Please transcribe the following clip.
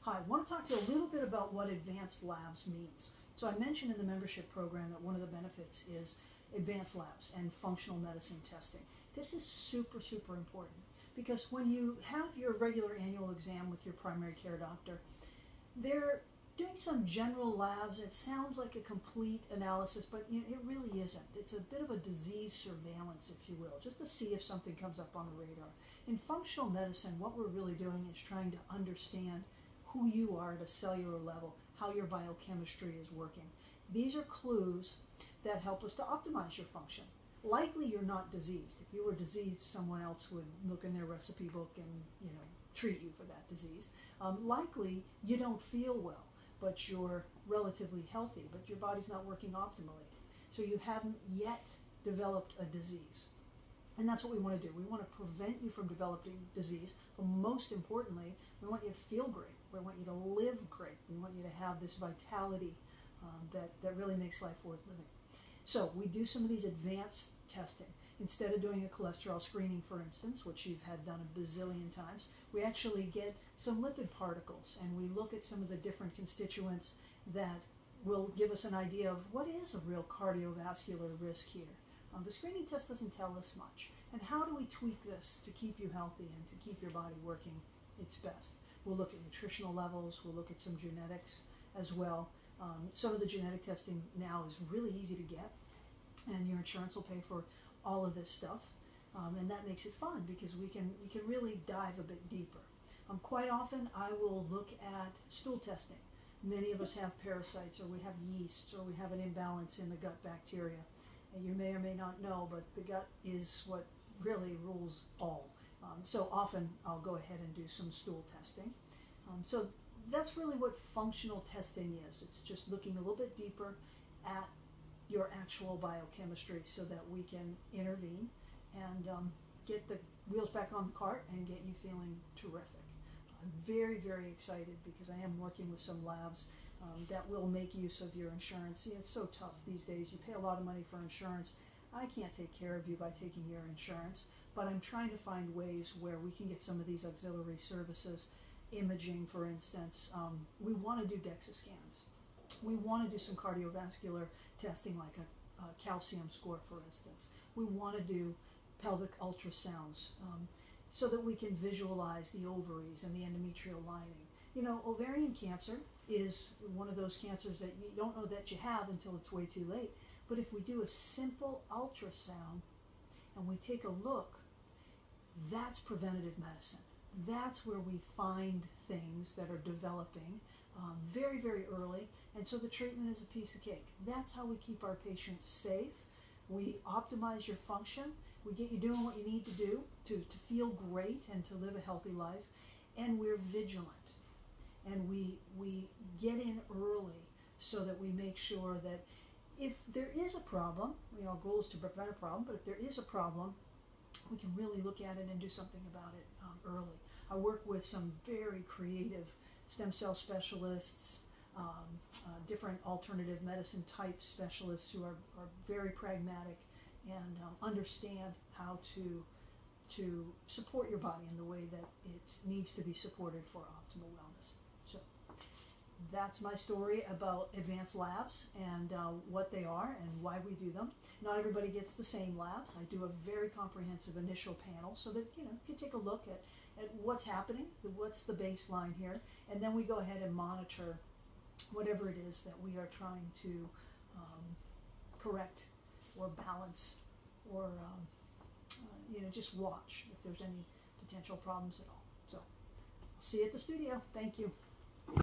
Hi, I want to talk to you a little bit about what advanced labs means. So I mentioned in the membership program that one of the benefits is advanced labs and functional medicine testing. This is super, super important because when you have your regular annual exam with your primary care doctor, they're doing some general labs. It sounds like a complete analysis, but it really isn't. It's a bit of a disease surveillance, if you will, just to see if something comes up on the radar. In functional medicine, what we're really doing is trying to understand who you are at a cellular level, how your biochemistry is working. These are clues that help us to optimize your function. Likely you're not diseased. If you were diseased, someone else would look in their recipe book and treat you for that disease. Likely you don't feel well, but you're relatively healthy, but your body's not working optimally. So you haven't yet developed a disease. And that's what we want to do. We want to prevent you from developing disease, but most importantly, we want you to feel great. We want you to live great. We want you to have this vitality that really makes life worth living. So we do some of these advanced testing. Instead of doing a cholesterol screening, for instance, which you've had done a bazillion times, we actually get some lipid particles and we look at some of the different constituents that will give us an idea of what is a real cardiovascular risk here. The screening test doesn't tell us much. And how do we tweak this to keep you healthy and to keep your body working its best? We'll look at nutritional levels, we'll look at some genetics as well. Some of the genetic testing now is really easy to get, and your insurance will pay for all of this stuff. And that makes it fun because we can really dive a bit deeper. Quite often I will look at stool testing. Many of us have parasites, or we have yeasts, or we have an imbalance in the gut bacteria. And you may or may not know, but the gut is what really rules all. So often I'll go ahead and do some stool testing. So that's really what functional testing is. It's just looking a little bit deeper at your actual biochemistry so that we can intervene and get the wheels back on the cart and get you feeling terrific. I'm very, very excited because I am working with some labs that will make use of your insurance. See, it's so tough these days. You pay a lot of money for insurance. I can't take care of you by taking your insurance, but I'm trying to find ways where we can get some of these auxiliary services. Imaging, for instance. We want to do DEXA scans. We want to do some cardiovascular testing like a calcium score, for instance. We want to do pelvic ultrasounds so that we can visualize the ovaries and the endometrial lining. You know, ovarian cancer is one of those cancers that you don't know that you have until it's way too late. But if we do a simple ultrasound and we take a look, that's preventative medicine. That's where we find things that are developing very, very early, and so the treatment is a piece of cake. That's how we keep our patients safe. We optimize your function. We get you doing what you need to do to feel great and to live a healthy life, and we're vigilant. And we get in early so that we make sure that if there is a problem, our goal is to prevent a problem, but if there is a problem, we can really look at it and do something about it early. I work with some very creative stem cell specialists, different alternative medicine type specialists who are very pragmatic and understand how to support your body in the way that it needs to be supported for optimal wellness. So that's my story about advanced labs and what they are and why we do them. Not everybody gets the same labs. I do a very comprehensive initial panel so that you can take a look at what's happening, what's the baseline here, and then we go ahead and monitor whatever it is that we are trying to correct or balance or just watch if there's any potential problems at all. So I'll see you at the studio. Thank you.